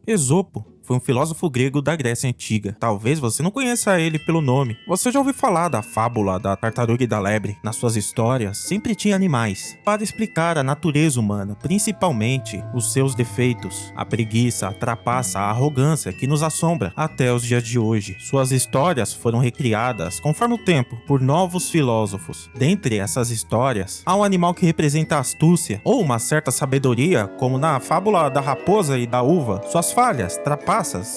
Esopo foi um filósofo grego da Grécia Antiga. Talvez você não conheça ele pelo nome. Você já ouviu falar da fábula da tartaruga e da lebre? Nas suas histórias, sempre tinha animais para explicar a natureza humana, principalmente os seus defeitos, a preguiça, a trapaça, a arrogância que nos assombra até os dias de hoje. Suas histórias foram recriadas, conforme o tempo, por novos filósofos. Dentre essas histórias, há um animal que representa a astúcia ou uma certa sabedoria, como na fábula da raposa e da uva. Suas falhas, trapaças,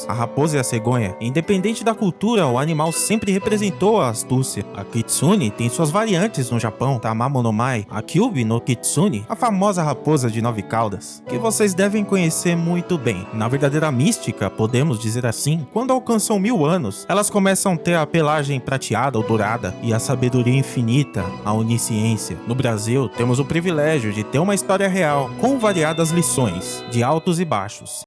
a raposa e a cegonha. Independente da cultura, o animal sempre representou a astúcia. A kitsune tem suas variantes no Japão, Tamamonomai, a kyubi no kitsune, a famosa raposa de 9 caudas, que vocês devem conhecer muito bem. Na verdadeira mística, podemos dizer assim, quando alcançam 1000 anos, elas começam a ter a pelagem prateada ou dourada e a sabedoria infinita, a onisciência. No Brasil, temos o privilégio de ter uma história real, com variadas lições, de altos e baixos.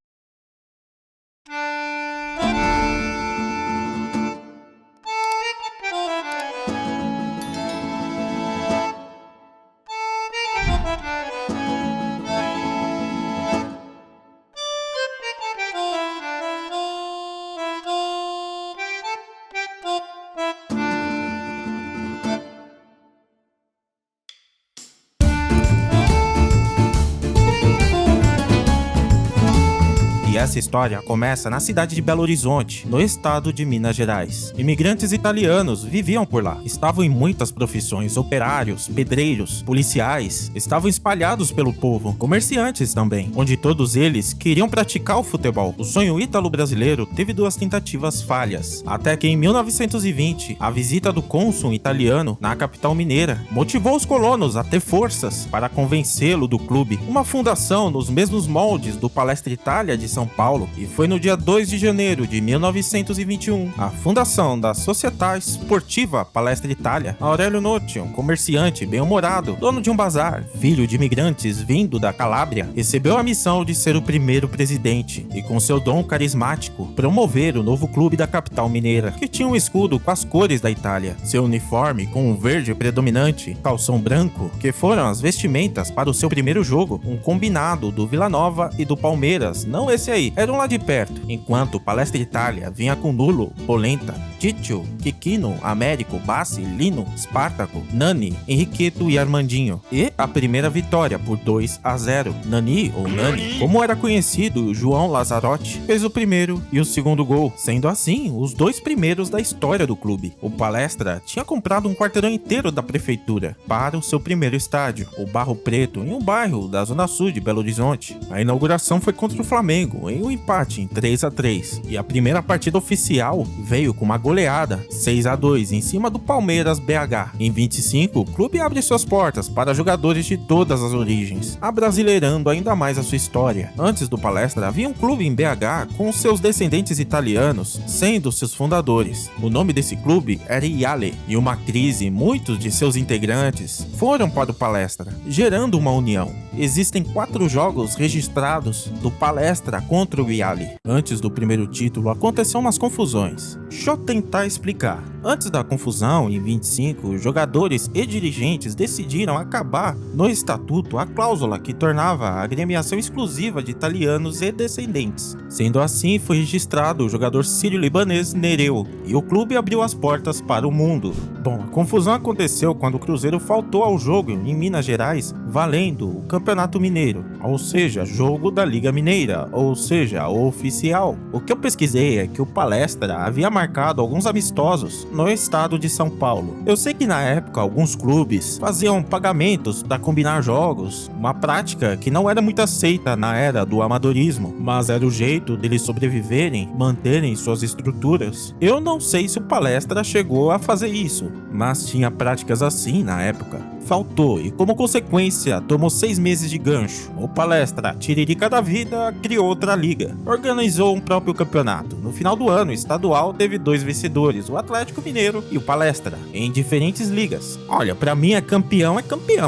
E essa história começa na cidade de Belo Horizonte, no estado de Minas Gerais. Imigrantes italianos viviam por lá. Estavam em muitas profissões, operários, pedreiros, policiais, estavam espalhados pelo povo, comerciantes também, onde todos eles queriam praticar o futebol. O sonho ítalo-brasileiro teve 2 tentativas falhas, até que em 1920, a visita do cônsul italiano na capital mineira motivou os colonos a ter forças para convencê-lo do clube, uma fundação nos mesmos moldes do Palestra Itália de São Paulo, e foi no dia 2 de janeiro de 1921, a fundação da Società Sportiva Palestra Itália. Aurélio Notti, um comerciante bem-humorado, dono de um bazar, filho de imigrantes vindo da Calábria, recebeu a missão de ser o primeiro presidente e, com seu dom carismático, promover o novo clube da capital mineira, que tinha um escudo com as cores da Itália. Seu uniforme, com um verde predominante, calção branco, que foram as vestimentas para o seu primeiro jogo, um combinado do Vila Nova e do Palmeiras, não esse aí, era um lá de perto, enquanto o Palestra Itália vinha com Nulo, Polenta, Títio, Kikino, Américo, Bassi, Lino, Spartaco, Nani, Henriqueto e Armandinho. E a primeira vitória por 2-0. Nani, ou Nani, como era conhecido, João Lazarotti, fez o primeiro e o segundo gol, sendo assim os 2 primeiros da história do clube. O Palestra tinha comprado um quarteirão inteiro da prefeitura para o seu primeiro estádio, o Barro Preto, em um bairro da zona sul de Belo Horizonte. A inauguração foi contra o Flamengo, em um empate em 3-3, e a primeira partida oficial veio com uma goleada 6-2 em cima do Palmeiras BH. Em 25, o clube abre suas portas para jogadores de todas as origens, abrasileirando ainda mais a sua história. Antes do Palestra, havia um clube em BH com seus descendentes italianos sendo seus fundadores. O nome desse clube era Iale, e uma crise, muitos de seus integrantes foram para o Palestra, gerando uma união. Existem 4 jogos registrados do Palestra contra o Iale. Antes do primeiro título, aconteceu umas confusões. Deixa eu tentar explicar. Antes da confusão, em 25, jogadores e dirigentes decidiram acabar no estatuto a cláusula que tornava a agremiação exclusiva de italianos e descendentes. Sendo assim, foi registrado o jogador sírio-libanês Nereu, e o clube abriu as portas para o mundo. Bom, a confusão aconteceu quando o Cruzeiro faltou ao jogo em Minas Gerais, valendo o Campeonato Mineiro, ou seja, jogo da Liga Mineira, ou seja, o oficial. O que eu pesquisei é que o Palestra havia marcado alguns amistosos no estado de São Paulo. Eu sei que na época alguns clubes faziam pagamentos para combinar jogos, uma prática que não era muito aceita na era do amadorismo, mas era o jeito deles sobreviverem, manterem suas estruturas. Eu não sei se o Palestra chegou a fazer isso, mas tinha práticas assim na época. Faltou e, como consequência, tomou 6 meses de gancho. O Palestra, tiririca da vida, criou outra liga. Organizou um próprio campeonato. No final do ano, o estadual teve 2 vencedores, o Atlético Mineiro e o Palestra, em diferentes ligas. Olha, pra mim é campeão.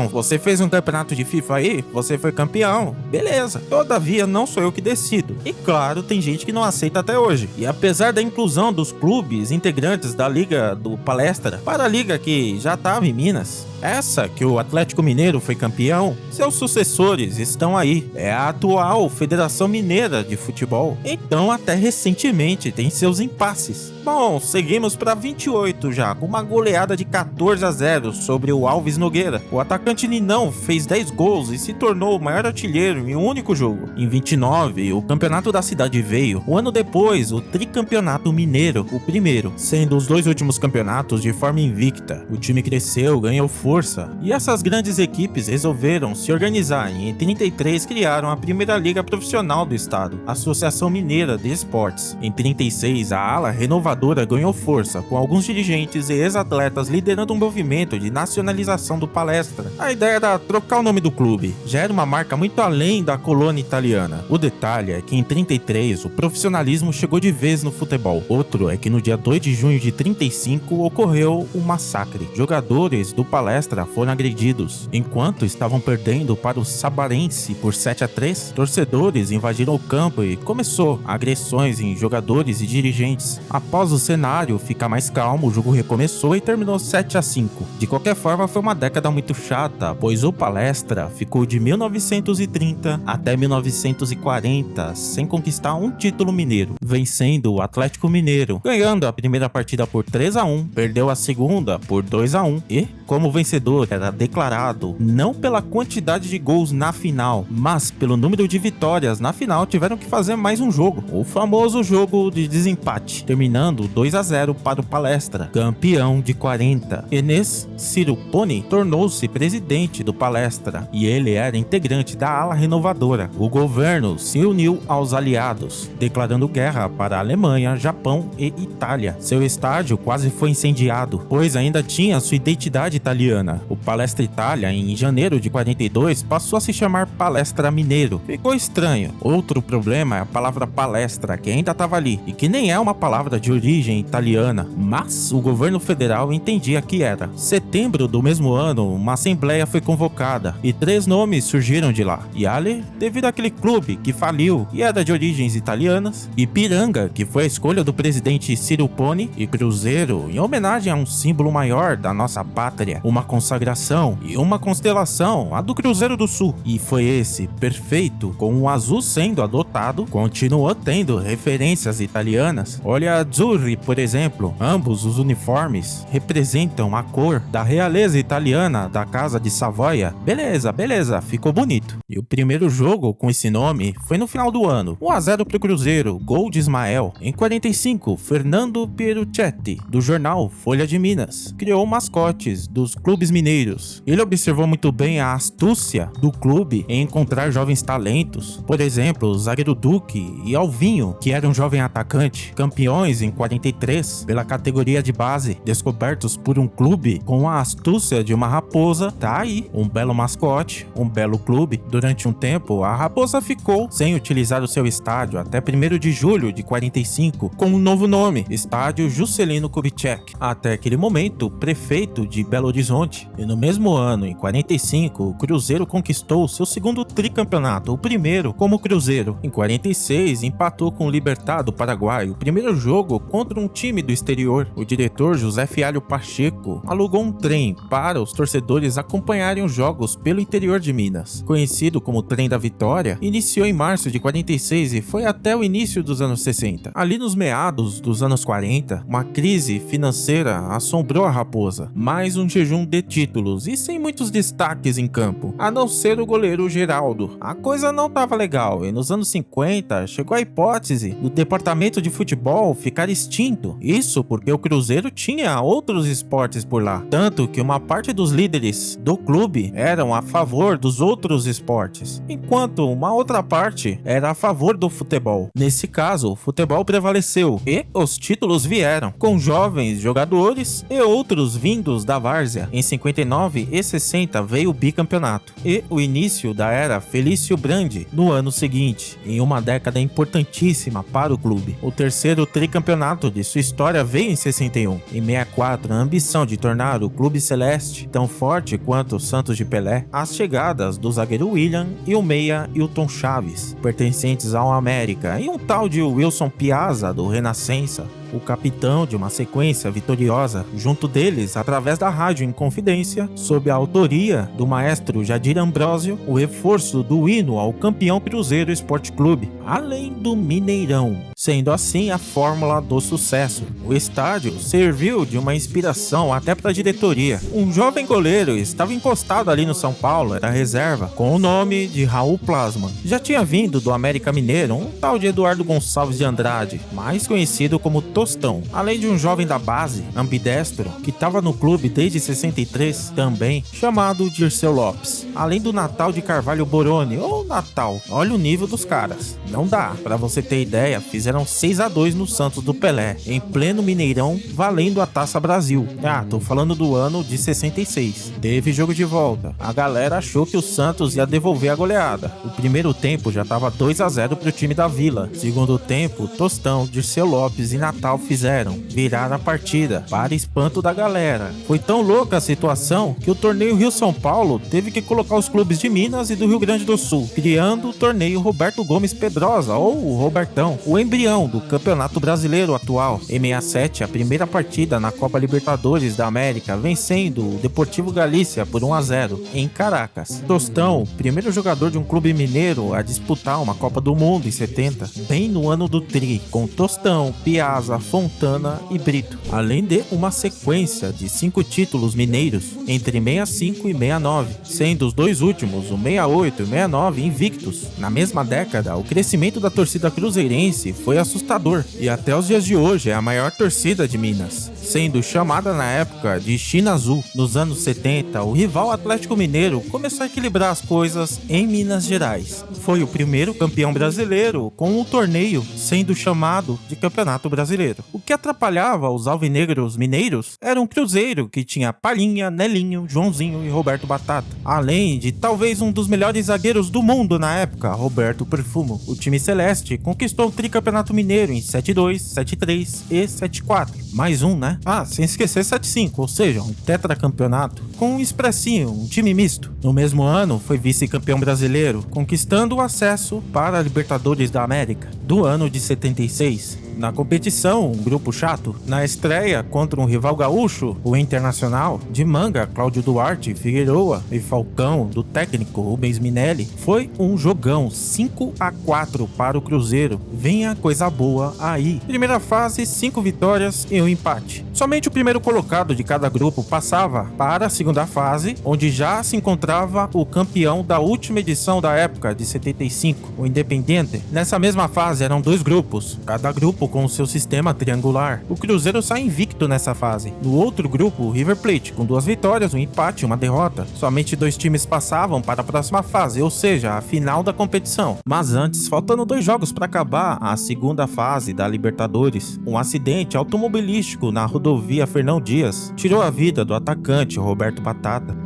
Você fez um campeonato de FIFA aí, você foi campeão. Beleza. Todavia, não sou eu que decido. E claro, tem gente que não aceita até hoje. E apesar da inclusão dos clubes integrantes da liga do Palestra para a liga que já estava em Minas, Essa que o Atlético Mineiro foi campeão, seus sucessores estão aí. É a atual Federação Mineira de Futebol. Então até recentemente tem seus impasses. Bom, seguimos para 28 já, com uma goleada de 14-0 sobre o Alves Nogueira. O atacante Ninão fez 10 gols e se tornou o maior artilheiro em um único jogo. Em 29, o campeonato da cidade veio. Um ano depois, o tricampeonato mineiro, o primeiro, sendo os dois últimos campeonatos de forma invicta. O time cresceu, ganhou força, e essas grandes equipes resolveram se organizar e em 33 criaram a primeira liga profissional do estado, a Associação Mineira de Esportes. Em 36, a ala renovadora ganhou força, com alguns dirigentes e ex-atletas liderando um movimento de nacionalização do Palestra. A ideia era trocar o nome do clube, já era uma marca muito além da colônia italiana. O detalhe é que em 33 o profissionalismo chegou de vez no futebol. Outro é que no dia 2 de junho de 35 ocorreu um massacre. Jogadores do Palestra foram agredidos. Enquanto estavam perdendo para o Sabarense por 7-3, torcedores invadiram o campo e começou agressões em jogadores e dirigentes. Após o cenário ficar mais calmo, o jogo recomeçou e terminou 7-5. De qualquer forma, foi uma década muito chata, pois o Palestra ficou de 1930 até 1940 sem conquistar um título mineiro, vencendo o Atlético Mineiro, ganhando a primeira partida por 3-1, perdeu a segunda por 2-1 e, como vencedor, era declarado não pela quantidade de gols na final, mas pelo número de vitórias. Na final tiveram que fazer mais um jogo, o famoso jogo de desempate, terminando 2-0 para o Palestra, campeão de 40. Enes Siruponi tornou-se presidente do Palestra e ele era integrante da ala renovadora. O governo se uniu aos aliados, declarando guerra para a Alemanha, Japão e Itália. Seu estádio quase foi incendiado, pois ainda tinha sua identidade italiana. O Palestra Itália, em janeiro de 42, passou a se chamar Palestra Mineiro. Ficou estranho. Outro problema é a palavra palestra, que ainda estava ali, e que nem é uma palavra de origem italiana, mas o governo federal entendia que era. Setembro do mesmo ano, uma assembleia foi convocada e 3 nomes surgiram de lá. Iale, devido àquele clube que faliu e era de origens italianas, Ipiranga, que foi a escolha do presidente Siruponi, e Cruzeiro, em homenagem a um símbolo maior da nossa pátria, uma consagração e uma constelação, a do Cruzeiro do Sul. E foi esse, perfeito, com o azul sendo adotado, continuou tendo referências italianas. Olha a Azzurri, por exemplo, ambos os uniformes representam a cor da realeza italiana da Casa de Savoia. Beleza, ficou bonito. E o primeiro jogo com esse nome foi no final do ano, 1-0 pro Cruzeiro, gol de Ismael. Em 45, Fernando Pieruccetti, do jornal Folha de Minas, criou mascotes dos clubes mineiros. Ele observou muito bem a astúcia do clube em encontrar jovens talentos, por exemplo, o zagueiro Duque e Alvinho, que era um jovem atacante, campeões em 43 pela categoria de base, descobertos por um clube com a astúcia de uma raposa. Tá aí, um belo mascote, um belo clube. Durante um tempo, a Raposa ficou sem utilizar o seu estádio até 1º de julho de 45, com um novo nome, Estádio Juscelino Kubitschek, até aquele momento prefeito de Belo Horizonte. E no mesmo ano, em 45, o Cruzeiro conquistou seu segundo tricampeonato, o primeiro como Cruzeiro. Em 46, empatou com o Libertad do Paraguai, o primeiro jogo contra um time do exterior. O diretor José Fialho Pacheco alugou um trem para os torcedores acompanharem os jogos pelo interior de Minas. Conhecido como Trem da Vitória, iniciou em março de 46 e foi até o início dos anos 60. Ali nos meados dos anos 40, uma crise financeira assombrou a Raposa. Mais um jejum de títulos e sem muitos destaques em campo, a não ser o goleiro Geraldo. A coisa não estava legal e nos anos 50 chegou a hipótese do departamento de futebol ficar extinto. Isso porque o Cruzeiro tinha outros esportes por lá, tanto que uma parte dos líderes do clube eram a favor dos outros esportes, enquanto uma outra parte era a favor do futebol. Nesse caso, o futebol prevaleceu e os títulos vieram, com jovens jogadores e outros vindos da várzea. Em 59 e 60 veio o bicampeonato e o início da era Felício Brandi no ano seguinte, em uma década importantíssima para o clube. O terceiro tricampeonato de sua história veio em 61. Em 64, a ambição de tornar o clube celeste tão forte quanto o Santos de Pelé, as chegadas do zagueiro William e o meia Hilton Chaves, pertencentes ao América, e um tal de Wilson Piazza do Renascença, o capitão de uma sequência vitoriosa, junto deles, através da rádio em confidência, sob a autoria do maestro Jadir Ambrósio, o reforço do hino ao campeão Cruzeiro Esporte Clube, além do Mineirão, sendo assim a fórmula do sucesso. O estádio serviu de uma inspiração até para a diretoria. Um jovem goleiro estava encostado ali no São Paulo, era reserva, com o nome de Raul Plasman. Já tinha vindo do América Mineiro um tal de Eduardo Gonçalves de Andrade, mais conhecido como Tostão, além de um jovem da base, ambidestro, que estava no clube desde 63 também, chamado Dirceu Lopes, além do Natal de Carvalho Boroni, ou Natal. Olha o nível dos caras. Não dá, pra você ter ideia, fizeram 6-2 no Santos do Pelé, em pleno Mineirão, valendo a Taça Brasil. Tô falando do ano de 66. Teve jogo de volta. A galera achou que o Santos ia devolver a goleada. O primeiro tempo já tava 2-0 pro time da Vila. Segundo tempo, Tostão, Dirceu Lopes e Natal fizeram virar a partida, para espanto da galera. Foi tão louca a situação que o torneio Rio-São Paulo teve que colocar os clubes de Minas e do Rio Grande do Sul, criando o torneio Roberto Gomes Pedrosa, ou o Robertão, o embrião do Campeonato Brasileiro atual. Em 67, a primeira partida na Copa Libertadores da América, vencendo o Deportivo Galícia por 1-0 em Caracas. Tostão, primeiro jogador de um clube mineiro a disputar uma Copa do Mundo em 70, bem no ano do Tri, com Tostão, Piazza, Fontana e Brito, além de uma sequência de 5 títulos mineiros entre 65 e 69, sendo os dois últimos, o 68 e o 69, invictos. Na mesma década, o crescimento da torcida cruzeirense foi assustador e até os dias de hoje é a maior torcida de Minas, sendo chamada na época de China Azul. Nos anos 70, o rival Atlético Mineiro começou a equilibrar as coisas em Minas Gerais. Foi o primeiro campeão brasileiro com o torneio sendo chamado de Campeonato Brasileiro. O que atrapalhava os alvinegros mineiros era um Cruzeiro que tinha Palhinha, Nelinho, Joãozinho e Roberto Batata, além de talvez um dos melhores zagueiros do mundo na época, Roberto Perfumo. O time celeste conquistou o tricampeonato mineiro em 7-2, 7-3 e 7-4. Mais um, né? Sem esquecer 7-5, ou seja, um tetracampeonato com um expressinho, um time misto. No mesmo ano, foi vice-campeão brasileiro, conquistando o acesso para a Libertadores da América do ano de 76. Na competição, um grupo chato. Na estreia contra um rival gaúcho, o Internacional, de Manga, Cláudio Duarte, Figueroa e Falcão, do técnico Rubens Minelli, foi um jogão 5-4 para o Cruzeiro. Vinha coisa boa aí. Primeira fase, 5 vitórias e um empate. Somente o primeiro colocado de cada grupo passava para a segunda fase, onde já se encontrava o campeão da última edição da época, de 75, o Independiente. Nessa mesma fase eram 2 grupos, cada grupo com o seu sistema triangular. O Cruzeiro sai invicto nessa fase. No outro grupo, o River Plate, com 2 vitórias, um empate e uma derrota. Somente 2 times passavam para a próxima fase, ou seja, a final da competição. Mas antes, faltando 2 jogos para acabar a segunda fase da Libertadores, um acidente automobilístico na rodovia Fernão Dias tirou a vida do atacante Roberto Batata,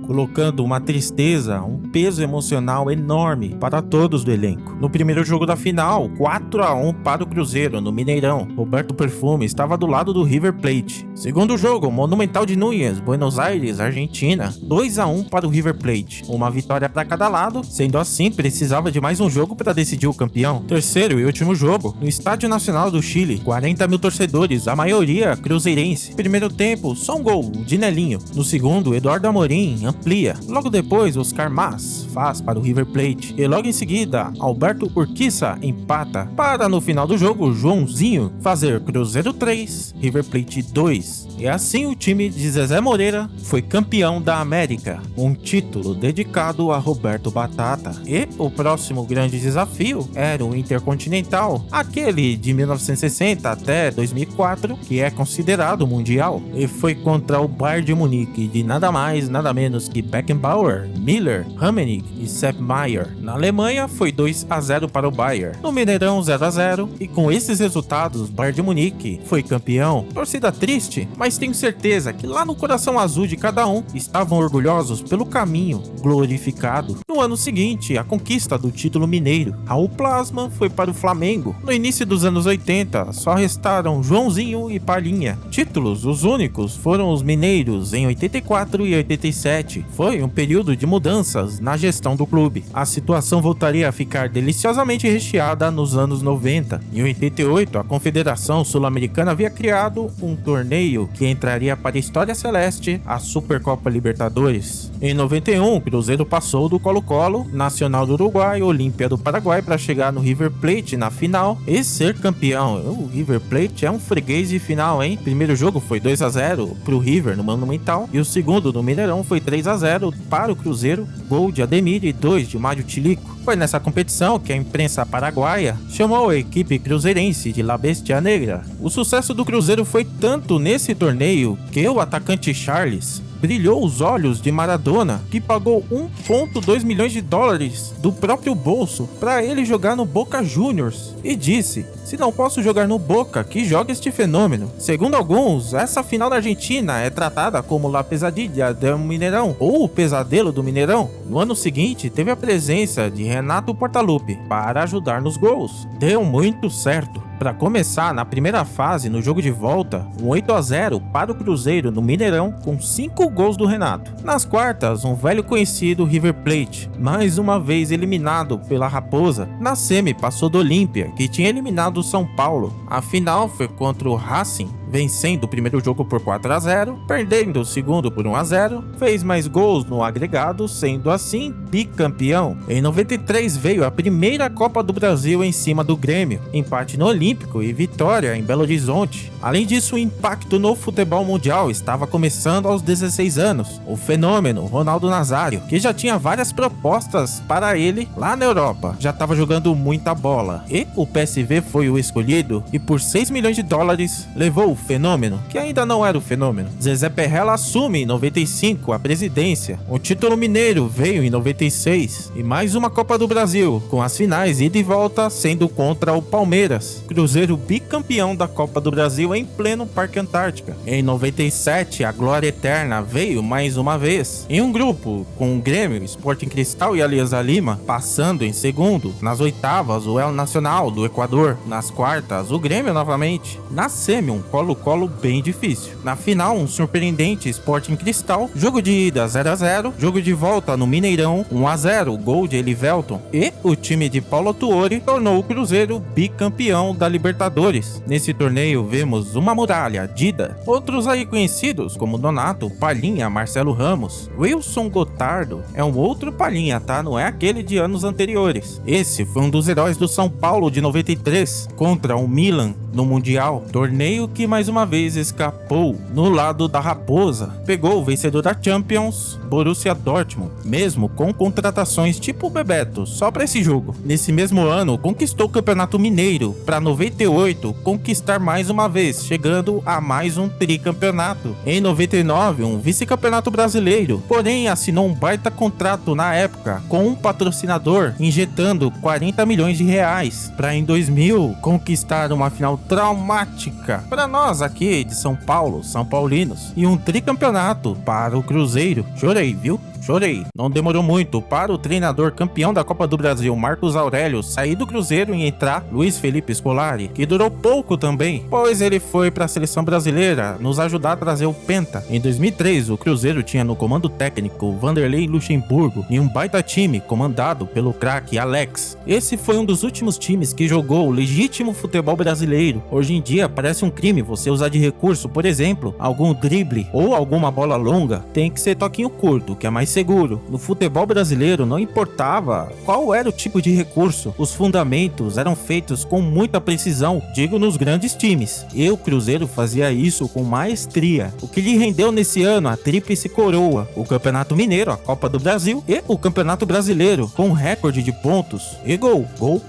colocando uma tristeza, um peso emocional enorme para todos do elenco. No primeiro jogo da final, 4-1 para o Cruzeiro, no Mineirão. Roberto Perfume estava do lado do River Plate. Segundo jogo, Monumental de Núñez, Buenos Aires, Argentina, 2-1 para o River Plate. Uma vitória para cada lado, sendo assim, precisava de mais um jogo para decidir o campeão. Terceiro e último jogo, no Estádio Nacional do Chile, 40 mil torcedores, a maioria cruzeirense. Primeiro tempo, só um gol, de Nelinho. No segundo, Eduardo Amorim amplia. Logo depois, Oscar Mas faz para o River Plate. E logo em seguida, Alberto Urquiza empata. Para no final do jogo, Joãozinho fazer Cruzeiro 3, River Plate 2. E assim o time de Zezé Moreira foi campeão da América. Um título dedicado a Roberto Batata. E o próximo grande desafio era o Intercontinental, aquele de 1960 até 2004, que é considerado mundial. E foi contra o Bayern de Munique de nada mais, nada menos que Beckenbauer, Miller, Rummenigge e Sepp Maier. Na Alemanha foi 2-0 para o Bayern. No Mineirão 0-0. E com esses resultados, Bayern de Munique foi campeão. Torcida triste, mas tenho certeza que lá no coração azul de cada um estavam orgulhosos pelo caminho glorificado. No ano seguinte, a conquista do título mineiro. Raul Plasman foi para o Flamengo. No início dos anos 80, só restaram Joãozinho e Palhinha. Títulos, os únicos, foram os mineiros em 84 e 87. seguinte foi um período de mudanças na gestão do clube. A situação voltaria a ficar deliciosamente recheada nos anos 90. Em 88, a Confederação Sul-Americana havia criado um torneio que entraria para a história celeste, a Supercopa Libertadores. Em 91, o Cruzeiro passou do Colo-Colo, Nacional do Uruguai, Olímpia do Paraguai para chegar no River Plate na final e ser campeão. O River Plate é um freguês de final, hein? O primeiro jogo foi 2-0 pro River no Monumental e o segundo no Mineirão foi 3-0 para o Cruzeiro, gol de Ademir e 2 de Mário Tilico. Foi nessa competição que a imprensa paraguaia chamou a equipe cruzeirense de La Bestia Negra. O sucesso do Cruzeiro foi tanto nesse torneio que o atacante Charles brilhou os olhos de Maradona, que pagou 1,2 milhões de dólares do próprio bolso para ele jogar no Boca Juniors e disse: "Se não posso jogar no Boca, que joga este fenômeno." Segundo alguns, essa final da Argentina é tratada como La Pesadilla del Mineirão ou o Pesadelo do Mineirão. No ano seguinte, teve a presença de Renato Portaluppi para ajudar nos gols. Deu muito certo. Para começar, na primeira fase, no jogo de volta, um 8-0 para o Cruzeiro no Mineirão com 5 gols do Renato. Nas quartas, um velho conhecido River Plate, mais uma vez eliminado pela Raposa. Na semi, passou do Olímpia, que tinha eliminado o São Paulo. A final foi contra o Racing, vencendo o primeiro jogo por 4-0, perdendo o segundo por 1-0, fez mais gols no agregado, sendo assim bicampeão. Em 93 veio a primeira Copa do Brasil em cima do Grêmio, empate no Olímpico e vitória em Belo Horizonte. Além disso, o impacto no futebol mundial estava começando aos 16 anos. O fenômeno Ronaldo Nazário, que já tinha várias propostas para ele lá na Europa, já estava jogando muita bola. E o PSV foi o escolhido e por 6 milhões de dólares levou o fenômeno, que ainda não era o fenômeno. Zezé Perrella assume em 95 a presidência. O título mineiro veio em 96 e mais uma Copa do Brasil, com as finais ida e volta sendo contra o Palmeiras. Cruzeiro bicampeão da Copa do Brasil em pleno Parque Antártica. Em 97, a glória eterna veio mais uma vez, em um grupo com o Grêmio, Sporting Cristal e Alianza Lima, passando em segundo. Nas oitavas, o El Nacional do Equador. Nas quartas, o Grêmio novamente. Na semi, um Colo-Colo bem difícil. Na final, um surpreendente Sporting Cristal. Jogo de ida 0-0, jogo de volta no Mineirão 1-0, gol de Elivelton. E o time de Paulo Tuori tornou o Cruzeiro bicampeão da Libertadores. Nesse torneio vemos uma muralha, Dida, outros aí conhecidos como Donato, Palhinha, Marcelo Ramos. Wilson Gotardo é um outro Palhinha, tá? Não é aquele de anos anteriores. Esse foi um dos heróis do São Paulo de 93 contra o Milan no Mundial, torneio que mais uma vez escapou no lado da Raposa. Pegou o vencedor da Champions, Borussia Dortmund, mesmo com contratações tipo Bebeto, só para esse jogo. Nesse mesmo ano, conquistou o Campeonato Mineiro, para 98 conquistar mais uma vez, chegando a mais um tricampeonato. Em 99, um vice-campeonato brasileiro, porém assinou um baita contrato na época com um patrocinador, injetando 40 milhões de reais, para em 2000 conquistar uma final traumática para nós aqui de São Paulo, São Paulinos, e um tricampeonato para o Cruzeiro. Chorei, viu? Chorei. Não demorou muito para o treinador campeão da Copa do Brasil, Marcos Aurélio, sair do Cruzeiro e entrar Luiz Felipe Scolari, que durou pouco também, pois ele foi para a seleção brasileira nos ajudar a trazer o Penta. Em 2003, o Cruzeiro tinha no comando técnico Vanderlei Luxemburgo e um baita time comandado pelo craque Alex. Esse foi um dos últimos times que jogou o legítimo futebol brasileiro. Hoje em dia parece um crime você usar de recurso, por exemplo, algum drible ou alguma bola longa. Tem que ser toquinho curto, que é mais seguro. No futebol brasileiro não importava qual era o tipo de recurso, os fundamentos eram feitos com muita precisão, digo nos grandes times. E o Cruzeiro fazia isso com maestria, o que lhe rendeu nesse ano a tríplice coroa, o Campeonato Mineiro, a Copa do Brasil e o Campeonato Brasileiro, com recorde de pontos e gol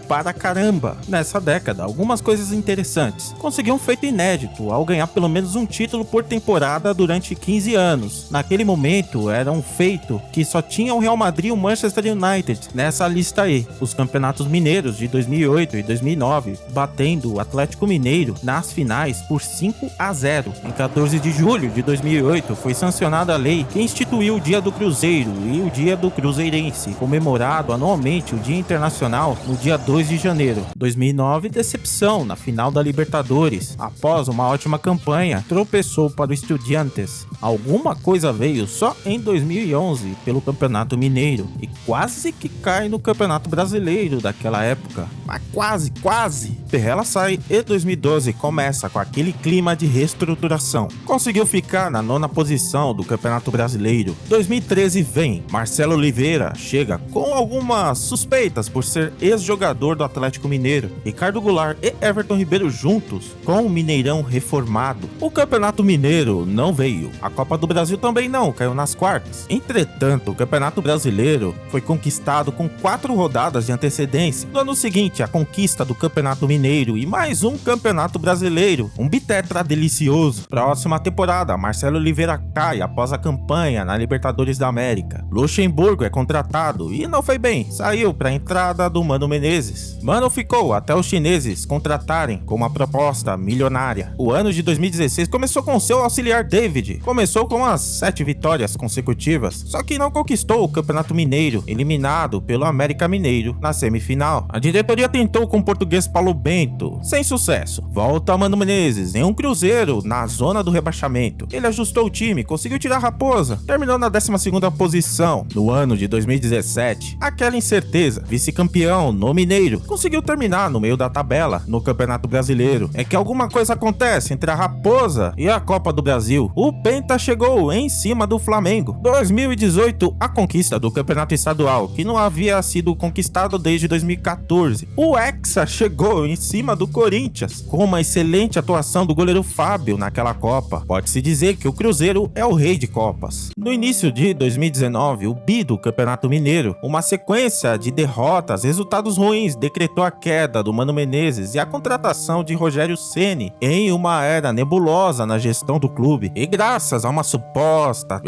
para caramba. Nessa década, algumas coisas interessantes. Conseguiu um feito inédito ao ganhar pelo menos um título por temporada durante 15 anos. Naquele momento era um feito que só tinha o Real Madrid e o Manchester United nessa lista aí. Os campeonatos mineiros de 2008 e 2009, batendo o Atlético Mineiro nas finais por 5-0. Em 14 de julho de 2008 foi sancionada a lei que instituiu o Dia do Cruzeiro e o Dia do Cruzeirense, comemorado anualmente o Dia Internacional no dia 2 de janeiro. 2009, decepção na final da Libertadores. Após uma ótima campanha, tropeçou para o Estudiantes. Alguma coisa veio só em 2011 2011 pelo Campeonato Mineiro e quase que cai no Campeonato Brasileiro daquela época, mas quase. Perrela sai e 2012 começa com aquele clima de reestruturação. Conseguiu ficar na 9ª posição do Campeonato Brasileiro. 2013 vem, Marcelo Oliveira chega com algumas suspeitas por ser ex-jogador do Atlético Mineiro. Ricardo Goulart e Everton Ribeiro juntos com o Mineirão reformado. O Campeonato Mineiro não veio. A Copa do Brasil também não, caiu nas quartas. Entretanto, o Campeonato Brasileiro foi conquistado com 4 rodadas de antecedência. No ano seguinte, a conquista do Campeonato Mineiro e mais um Campeonato Brasileiro. Um bitetra delicioso. Próxima temporada, Marcelo Oliveira cai após a campanha na Libertadores da América. Luxemburgo é contratado e não foi bem. Saiu para a entrada do Mano Menezes. Mano ficou até os chineses contratarem com uma proposta milionária. O ano de 2016 começou com seu auxiliar David. Começou com as 7 vitórias consecutivas, só que não conquistou o Campeonato Mineiro, eliminado pelo América Mineiro na semifinal. A diretoria tentou com o português Paulo Bento, sem sucesso. Volta Mano Menezes em um Cruzeiro na zona do rebaixamento. Ele ajustou o time, conseguiu tirar a Raposa, terminou na 12ª posição. No ano de 2017, aquela incerteza, vice-campeão no Mineiro, conseguiu terminar no meio da tabela no Campeonato Brasileiro. É que alguma coisa acontece entre a Raposa e a Copa do Brasil. O Penta chegou em cima do Flamengo. 2018, a conquista do Campeonato Estadual, que não havia sido conquistado desde 2014. O Hexa chegou em cima do Corinthians, com uma excelente atuação do goleiro Fábio naquela Copa. Pode-se dizer que o Cruzeiro é o rei de Copas. No início de 2019, o bi do Campeonato Mineiro, uma sequência de derrotas, resultados ruins, decretou a queda do Mano Menezes e a contratação de Rogério Ceni em uma era nebulosa na gestão do clube. E graças a uma suposta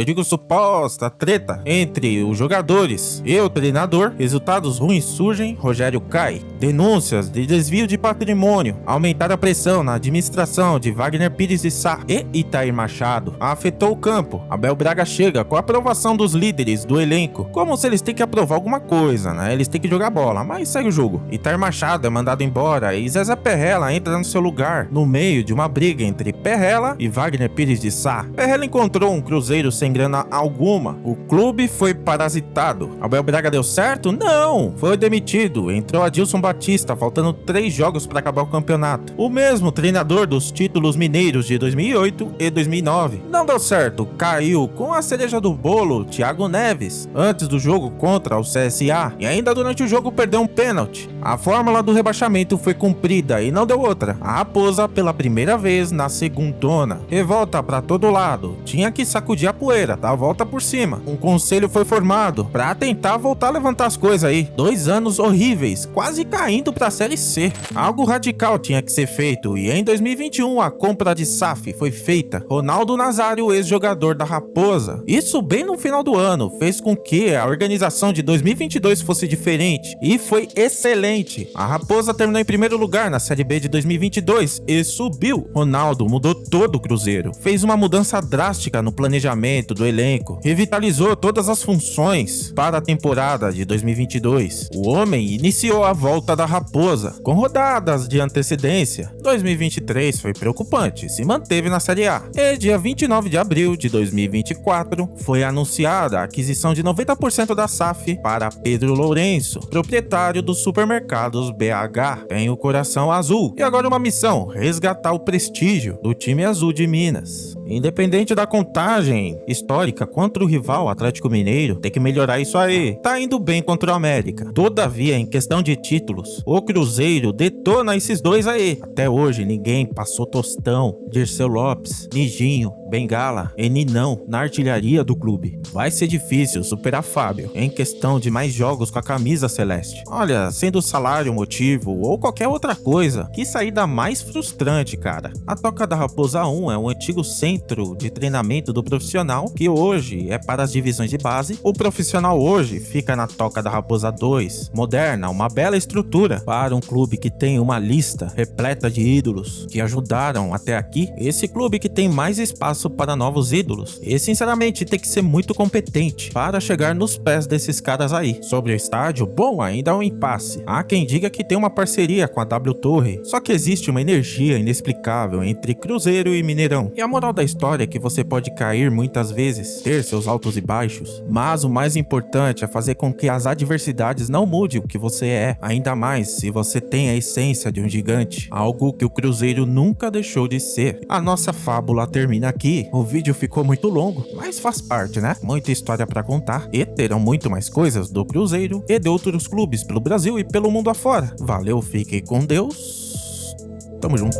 treta entre os jogadores e o treinador, resultados ruins surgem, Rogério cai. Denúncias de desvio de patrimônio aumentaram a pressão na administração de Wagner Pires de Sá e Itair Machado. Afetou o campo. Abel Braga chega com a aprovação dos líderes do elenco, como se eles têm que aprovar alguma coisa, né? Eles têm que jogar bola, mas segue o jogo. Itair Machado é mandado embora e Zezé Perrella entra no seu lugar, no meio de uma briga entre Perrella e Wagner Pires de Sá. Perrella encontrou um Cruzeiro sem grana alguma. O clube foi parasitado. Abel Braga deu certo? Não! Foi demitido. Entrou Adilson Batista, faltando 3 jogos para acabar o campeonato. O mesmo treinador dos títulos mineiros de 2008 e 2009. Não deu certo. Caiu com a cereja do bolo, Thiago Neves, antes do jogo contra o CSA. E ainda durante o jogo perdeu um pênalti. A fórmula do rebaixamento foi cumprida e não deu outra. A Raposa, pela primeira vez na segundona. Revolta pra todo lado. Tinha que sacudir a poeira, dar a volta por cima. Um conselho foi formado pra tentar voltar a levantar as coisas aí. 2 anos horríveis, quase caindo pra Série C. Algo radical tinha que ser feito e em 2021 a compra de SAF foi feita. Ronaldo Nazário, ex-jogador da Raposa. Isso bem no final do ano, fez com que a organização de 2022 fosse diferente e foi excelente. A Raposa terminou em primeiro lugar na Série B de 2022 e subiu. Ronaldo mudou todo o Cruzeiro, fez uma mudança drástica no planejamento do elenco, revitalizou todas as funções para a temporada de 2022. O homem iniciou a volta da Raposa com rodadas de antecedência. 2023 foi preocupante, se manteve na Série A. E dia 29 de abril de 2024 foi anunciada a aquisição de 90% da SAF para Pedro Lourenço, proprietário dos supermercados BH. Tem o coração azul. E agora uma missão: resgatar o prestígio do time azul de Minas. Independente da contagem histórica contra o rival Atlético Mineiro, tem que melhorar isso aí. Tá indo bem contra o América. Todavia, em questão de títulos, o Cruzeiro detona esses dois aí. Até hoje, ninguém passou Tostão, Dirceu Lopes, Nijinho, Bengala e Ninão na artilharia do clube. Vai ser difícil superar Fábio em questão de mais jogos com a camisa celeste. Olha, sendo salário motivo ou qualquer outra coisa, que saída mais frustrante, cara. A Toca da Raposa 1 é um antigo centro de treinamento do profissional que hoje é para as divisões de base. O profissional hoje fica na Toca da Raposa 2, moderna, uma bela estrutura para um clube que tem uma lista repleta de ídolos que ajudaram até aqui. Esse clube que tem mais espaço espaço para novos ídolos. E sinceramente tem que ser muito competente para chegar nos pés desses caras aí. Sobre o estádio, bom, ainda é um impasse. Há quem diga que tem uma parceria com a W Torre, só que existe uma energia inexplicável entre Cruzeiro e Mineirão. E a moral da história é que você pode cair muitas vezes, ter seus altos e baixos, mas o mais importante é fazer com que as adversidades não mudem o que você é, ainda mais se você tem a essência de um gigante, algo que o Cruzeiro nunca deixou de ser. A nossa fábula termina aqui, o vídeo ficou muito longo, mas faz parte, né? Muita história pra contar, e terão muito mais coisas do Cruzeiro e de outros clubes pelo Brasil e pelo mundo afora. Valeu, fiquem com Deus, tamo junto.